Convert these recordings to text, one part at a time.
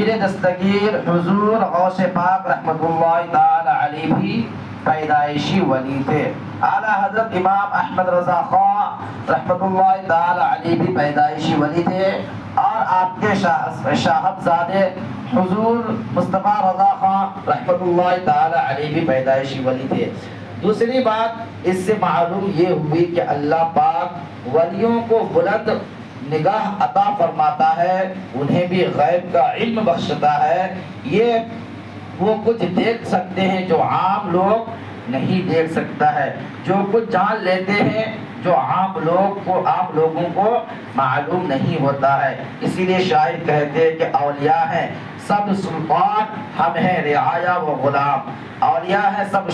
پیر دستگیر حضور غوث پاک رحمۃ اللہ تعالی علیہ بھی پیدائشی ولی تھے۔ اعلیٰ حضرت امام احمد رضا خان رحمۃ اللہ تعالی علیہ بھی پیدائشی ولی تھے، اور آپ کے صاحبزادے حضور مصطفیٰ رضا خان رحمۃ اللہ تعالی علیہ بھی پیدائشی ولی تھے۔ دوسری بات اس سے معلوم یہ ہوئی کہ اللہ پاک ولیوں کو بلند نگاہ عطا فرماتا ہے، انہیں بھی غیب کا علم بخشتا ہے، یہ وہ کچھ دیکھ سکتے ہیں جو عام لوگ نہیں دیکھ سکتا ہے، جو کچھ جان لیتے ہیں جو عام لوگوں کو معلوم نہیں ہوتا ہے۔ اسی لیے شاعر کہتے ہیں کہ اولیاء ہیں سب سلطان، ہم ہیں رعایا و غلام۔ اولیاء ہیں سب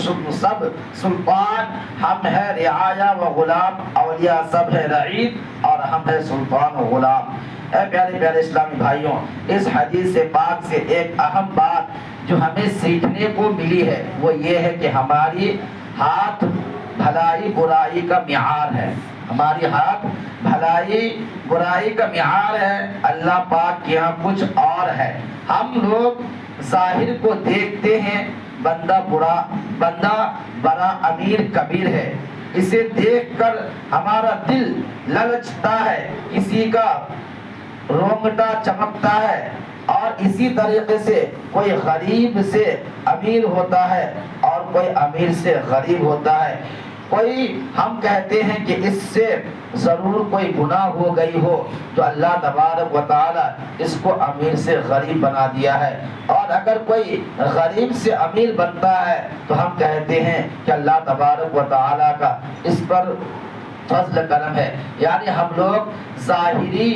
سلطان، ہم ہیں رعایا و غلام۔ اولیاء سب ہے رعیت اور ہم ہیں سلطان و غلام۔ اے پیارے پیارے اسلامی بھائیوں، اس حدیث پاک سے ایک اہم بات جو ہمیں سیکھنے کو ملی ہے وہ یہ ہے کہ ہماری ہاتھ بھلائی برائی کا معیار ہے۔ ہماری ہاتھ بھلائی برائی کا معیار ہے، اللہ پاک کے یہاں کچھ اور ہے۔ ہم لوگ ظاہر کو دیکھتے ہیں، بندہ بڑا امیر کبیر ہے، اسے دیکھ کر ہمارا دل للچتا ہے، کسی کا رونگٹا چمکتا ہے، اور اسی طریقے سے کوئی غریب سے امیر ہوتا ہے اور کوئی امیر سے غریب ہوتا ہے۔ کوئی ہم کہتے ہیں کہ اس سے ضرور کوئی گناہ ہو گئی ہو تو اللہ تبارک و تعالی اس کو امیر سے غریب بنا دیا ہے، اور اگر کوئی غریب سے امیر بنتا ہے تو ہم کہتے ہیں کہ اللہ تبارک و تعالی کا اس پر فضل کرم ہے۔ یعنی ہم لوگ ظاہری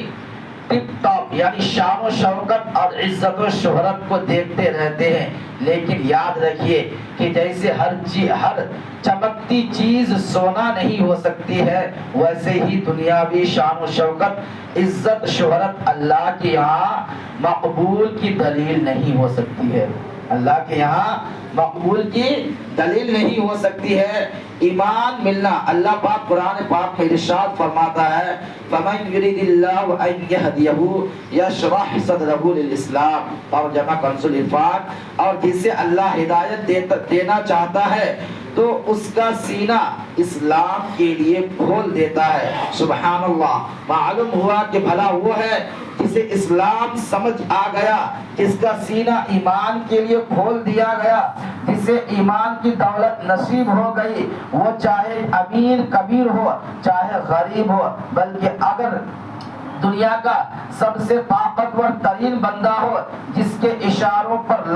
ٹپ ٹاپ یعنی شان و شوکت اور عزت و شہرت کو دیکھتے رہتے ہیں، لیکن یاد رکھیے کہ جیسے ہر چمکتی چیز سونا نہیں ہو سکتی ہے، ویسے ہی دنیاوی شان و شوکت عزت شہرت اللہ کے یہاں مقبول کی دلیل نہیں ہو سکتی ہے۔ اللہ کے یہاں مقبول کی دلیل نہیں ہو سکتی ہے۔ ایمان ملنا، اللہ پاک قرآن پاک میں ارشاد فرماتا ہے فَمَنْ يُرِدِ اللَّهُ أَنْ يَهْدِيَهُ يَشْرَحْ صَدْرَهُ لِلْإِسْلَامِ، ترجمہ کنز العرفان، اور جسے اللہ ہدایت دینا چاہتا ہے تو اس کا سینہ اسلام کے لیے کھول دیتا ہے۔ سبحان اللہ، معلوم ہوا کہ بھلا وہ ہے جسے اسلام سمجھ آ گیا، جس کا سینہ ایمان کے لیے کھول دیا گیا، جسے ایمان کی دولت نصیب ہو گئی، وہ چاہے امیر کبیر ہو چاہے غریب ہو، بلکہ اگر دنیا کا سب سے طاقتور ترین بندہ ہو جس کے اشاروں پر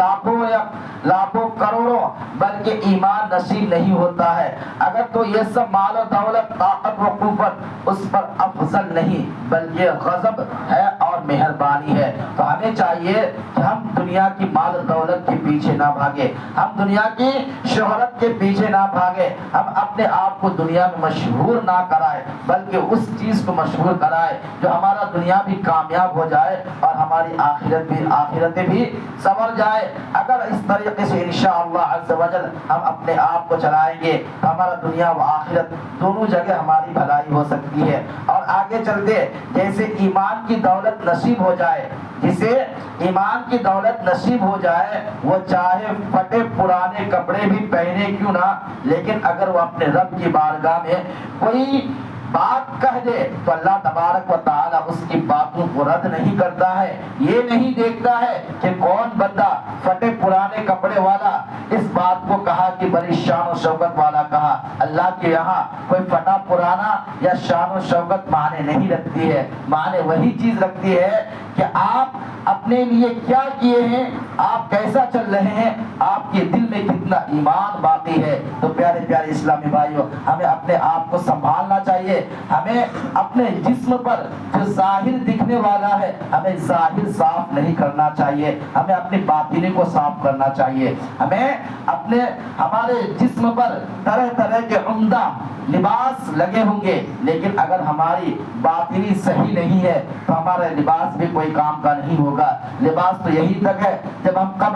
لاکھوں کروڑوں بلکہ ایمان نصیب نہیں ہوتا ہے، اگر تو یہ سب مال و دولت طاقت و قوت اس پر افضل نہیں بلکہ غضب ہے اور مہربانی ہے۔ تو ہمیں چاہیے کہ ہم دنیا کی مال و دولت کے پیچھے نہ بھاگے، ہم دنیا کی شہرت کے پیچھے نہ بھاگے، ہم اپنے آپ کو دنیا میں مشہور نہ کرائے بلکہ اس چیز کو مشہور کرائے جو ہمارا دنیا بھی کامیاب ہو جائے اور ہماری آخرتیں بھی سنور جائے۔ اگر اس طریقے سے انشاءاللہ عز و جل ہم اپنے آپ کو چلائیں گے تو ہمارا دنیا و آخرت دونوں جگہ ہماری بھلائی ہو سکتی ہے۔ اور آگے چلتے جیسے ایمان کی دولت نصیب ہو جائے، جسے ایمان کی دولت نصیب ہو جائے، وہ چاہے پھٹے پرانے کپڑے بھی پہنے کیوں نہ، لیکن اگر وہ اپنے رب کی بارگاہ میں کوئی بات کہہ دے تو اللہ تبارک و تعالی اس کی باتوں کو رد نہیں کرتا ہے۔ یہ نہیں دیکھتا ہے کہ کون بندہ پھٹے پرانے کپڑے والا اس بات کو کہا کہ بڑی شان و شوکت والا کہا۔ اللہ کے یہاں کوئی پھٹا پرانا یا شان و شوکت معنی نہیں رکھتی ہے، معنی وہی چیز رکھتی ہے کہ آپ اپنے لیے کیا کیے ہیں، آپ کیسا چل رہے ہیں، آپ کے دل میں کتنا ایمان باقی ہے۔ تو پیارے پیارے اسلامی بھائیوں، ہمیں اپنے آپ کو سنبھالنا چاہیے، ہمیں اپنے جسم پر جو ظاہر دکھنے والا ہے ہمیں ظاہر صاف نہیں کرنا چاہیے، ہمیں اپنی باطنی کو صاف کرنا چاہیے۔ ہمارے جسم پر طرح طرح کے عمدہ لباس لگے ہوں گے، لیکن اگر ہماری باطنی صحیح نہیں ہے تو ہمارا لباس بھی کوئی کام کا نہیں ہوگا۔ لباس تو یہی تک ہے جب ہم قبر